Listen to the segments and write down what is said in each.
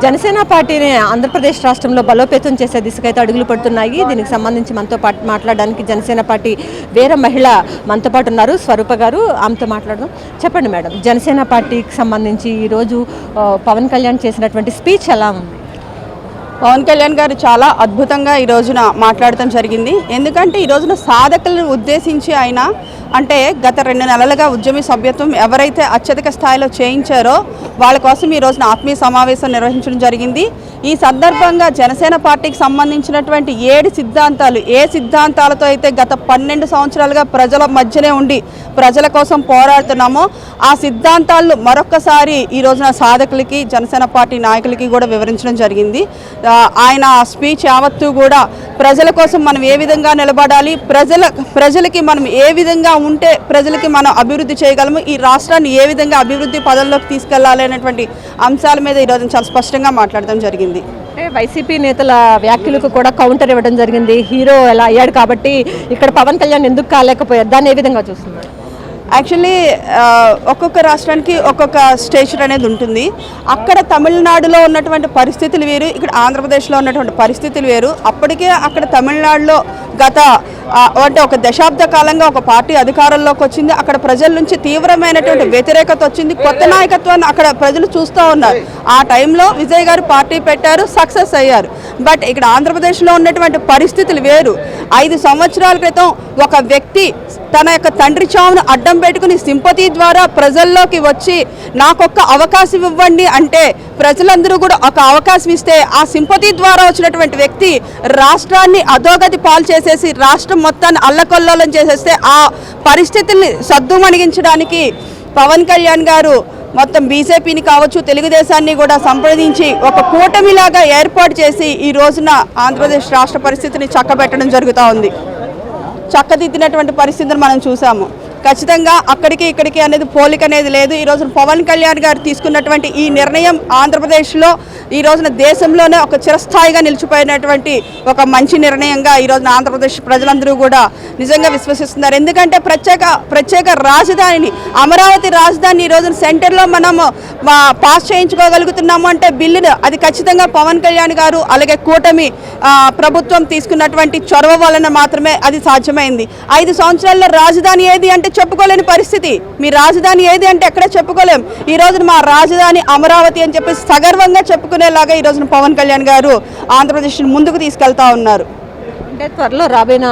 జనసేన పార్టీని ఆంధ్రప్రదేశ్ రాష్ట్రంలో బలోపేతం చేసే దిశకైతే అడుగులు పడుతున్నాయి. దీనికి సంబంధించి మనతో పాటు మాట్లాడడానికి జనసేన పార్టీ వేరే మహిళ మనతో పాటు ఉన్నారు, స్వరూప గారు. ఆమెతో మాట్లాడదాం. చెప్పండి మేడం, జనసేన పార్టీకి సంబంధించి ఈరోజు పవన్ కళ్యాణ్ చేసినటువంటి స్పీచ్ ఎలా ఉంది? పవన్ కళ్యాణ్ గారు చాలా అద్భుతంగా ఈ రోజున మాట్లాడటం జరిగింది. ఎందుకంటే ఈ రోజున సాధకులను ఉద్దేశించి ఆయన అంటే గత 2 నెలలుగా ఉద్యమ సభ్యత్వం ఎవరైతే అత్యధిక స్థాయిలో చేయించారో వాళ్ళ కోసం ఈ రోజున ఆత్మీయ సమావేశం నిర్వహించడం జరిగింది. ఈ సందర్భంగా జనసేన పార్టీకి సంబంధించినటువంటి 7 సిద్ధాంతాలు, ఏ సిద్ధాంతాలతో అయితే గత 12 సంవత్సరాలుగా ప్రజల మధ్యనే ఉండి ప్రజల కోసం పోరాడుతున్నామో ఆ సిద్ధాంతాలను మరొక్కసారి ఈ రోజున సాధకులకి, జనసేన పార్టీ నాయకులకి కూడా వివరించడం జరిగింది. ఆయన స్పీచ్ యావత్తు కూడా ప్రజల కోసం మనం ఏ విధంగా నిలబడాలి, ప్రజలకి మనం ఏ విధంగా ఉంటే ప్రజలకి మనం అభివృద్ధి చేయగలము, ఈ రాష్ట్రాన్ని ఏ విధంగా అభివృద్ధి పదంలోకి తీసుకెళ్లాలి అనేటువంటి అంశాల మీద ఈరోజు చాలా స్పష్టంగా మాట్లాడడం జరిగింది. వైసీపీ నేతల వ్యాఖ్యలకు కూడా కౌంటర్ ఇవ్వడం జరిగింది. హీరో ఎలా అయ్యాడు కాబట్టి ఇక్కడ పవన్ కళ్యాణ్ ఎందుకు కాలేకపోయారు, దాన్ని ఏ విధంగా చూస్తున్నారు? యాక్చువల్లీ ఒక్కొక్క రాష్ట్రానికి ఒక్కొక్క స్టేషన్ అనేది ఉంటుంది. అక్కడ తమిళనాడులో ఉన్నటువంటి పరిస్థితులు వేరు, ఇక్కడ ఆంధ్రప్రదేశ్లో ఉన్నటువంటి పరిస్థితులు వేరు. అప్పటికే అక్కడ తమిళనాడులో గత అంటే ఒక దశాబ్ద కాలంగా ఒక పార్టీ అధికారంలోకి వచ్చింది. అక్కడ ప్రజల నుంచి తీవ్రమైనటువంటి వ్యతిరేకత వచ్చింది. కొత్త నాయకత్వాన్ని అక్కడ ప్రజలు చూస్తూ ఉన్నారు. ఆ టైంలో విజయ్ గారు పార్టీ పెట్టారు, సక్సెస్ అయ్యారు. బట్ ఇక్కడ ఆంధ్రప్రదేశ్లో ఉన్నటువంటి పరిస్థితులు వేరు. 5 సంవత్సరాల క్రితం ఒక వ్యక్తి తన యొక్క తండ్రి చావును అడ్డం పెట్టుకుని సింపతి ద్వారా ప్రజల్లోకి వచ్చి నాకొక్క అవకాశం ఇవ్వండి అంటే ప్రజలందరూ కూడా ఒక అవకాశం ఇస్తే ఆ సింపతి ద్వారా వచ్చినటువంటి వ్యక్తి రాష్ట్రాన్ని అధోగతి పాలు చేసేసి రాష్ట్రం మొత్తాన్ని అల్లకొల్లోలం చేసేస్తే ఆ పరిస్థితుల్ని సద్దుమణిగించడానికి పవన్ కళ్యాణ్ గారు మొత్తం బీజేపీని కావచ్చు, తెలుగుదేశాన్ని కూడా సంప్రదించి ఒక కూటమిలాగా ఏర్పాటు చేసి ఈ రోజున ఆంధ్రప్రదేశ్ రాష్ట్ర పరిస్థితిని చక్కబెట్టడం జరుగుతూ ఉంది. చక్కదిద్దినటువంటి పరిస్థితిని మనం చూసాము. ఖచ్చితంగా అక్కడికి ఇక్కడికి అనేది పోలిక అనేది లేదు. ఈ రోజున పవన్ కళ్యాణ్ గారు తీసుకున్నటువంటి ఈ నిర్ణయం ఆంధ్రప్రదేశ్లో ఈ రోజున దేశంలోనే ఒక చిరస్థాయిగా నిలిచిపోయినటువంటి ఒక మంచి నిర్ణయంగా ఈ రోజున ఆంధ్రప్రదేశ్ ప్రజలందరూ కూడా నిజంగా విశ్వసిస్తున్నారు. ఎందుకంటే ప్రత్యేక రాజధానిని, అమరావతి రాజధాని ఈ రోజున సెంటర్లో మనము పాస్ చేయించుకోగలుగుతున్నాము అంటే బిల్లును అది ఖచ్చితంగా పవన్ కళ్యాణ్ గారు అలాగే కూటమి ప్రభుత్వం తీసుకున్నటువంటి చొరవ వలన మాత్రమే అది సాధ్యమైంది. 5 సంవత్సరాల్లో రాజధాని ఏది అంటే చెప్పుకోలేని పరిస్థితి. మీ రాజధాని ఏది అంటే ఎక్కడ చెప్పుకోలేం. ఈ రోజున మా రాజధాని అమరావతి అని చెప్పి సగర్వంగా చెప్పుకునేలాగా ఈ రోజున పవన్ కళ్యాణ్ గారు ఆంధ్రప్రదేశ్ని ముందుకు తీసుకెళ్తా ఉన్నారు. అంటే త్వరలో రాబోయిన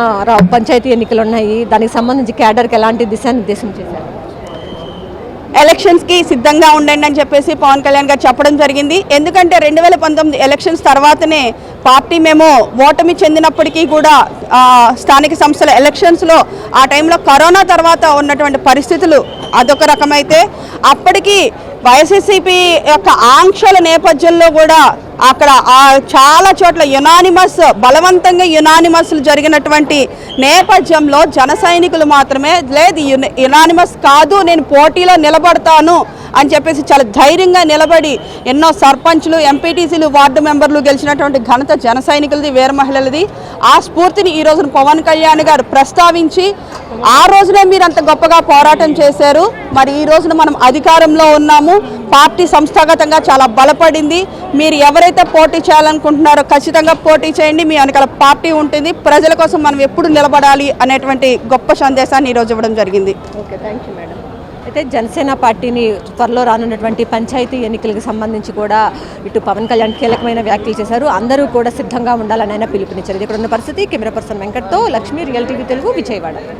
పంచాయతీ ఎన్నికలు ఉన్నాయి, దానికి సంబంధించి క్యాడర్కి ఎలాంటి దిశానిర్దేశం చేశారు? ఎలక్షన్స్కి సిద్ధంగా ఉండండి అని చెప్పేసి పవన్ కళ్యాణ్ గారు చెప్పడం జరిగింది. ఎందుకంటే 2019 ఎలక్షన్స్ తర్వాతనే పార్టీ మేము ఓటమి చెందినప్పటికీ కూడా స్థానిక సంస్థల ఎలక్షన్స్లో ఆ టైంలో కరోనా తర్వాత ఉన్నటువంటి పరిస్థితులు అదొక రకమైతే అప్పటికి వైఎస్ఆర్సీపీ యొక్క ఆంక్షల నేపథ్యంలో కూడా అక్కడ చాలా చోట్ల బలవంతంగా యునానిమస్లు జరిగినటువంటి నేపథ్యంలో జన సైనికులు మాత్రమే లేదు, యునానిమస్ కాదు, నేను పోటీలో నిలబడతాను అని చెప్పేసి చాలా ధైర్యంగా నిలబడి ఎన్నో సర్పంచ్లు, ఎంపీటీసీలు, వార్డు మెంబర్లు గెలిచినటువంటి ఘనత జన సైనికులది, వీర మహిళలది. ఆ స్ఫూర్తిని ఈ రోజున పవన్ కళ్యాణ్ గారు ప్రస్తావించి ఆ రోజునే మీరు అంత గొప్పగా పోరాటం చేశారు, మరి ఈ రోజున మనం అధికారంలో ఉన్నాము, పార్టీ సంస్థాగతంగా చాలా బలపడింది, మీరు ఎవరైతే పోటీ చేయాలనుకుంటున్నారో ఖచ్చితంగా పోటీ చేయండి, మీ వెనకాల పార్టీ ఉంటుంది, ప్రజల కోసం మనం ఎప్పుడు నిలబడాలి అనేటువంటి గొప్ప సందేశాన్ని ఈరోజు ఇవ్వడం జరిగింది. Okay, thank you madam. అయితే జనసేన పార్టీని త్వరలో రానున్నటువంటి పంచాయతీ ఎన్నికలకు సంబంధించి కూడా ఇటు పవన్ కళ్యాణ్ కీలకమైన వ్యాఖ్యలు చేశారు. అందరూ కూడా సిద్ధంగా ఉండాలని ఆయన పిలుపునిచ్చారు. ఇక్కడ ఉన్న పరిస్థితి. కెమెరా పర్సన్ వెంకట్తో లక్ష్మీ, రియల్ టీవీ తెలుగు, విజయవాడ.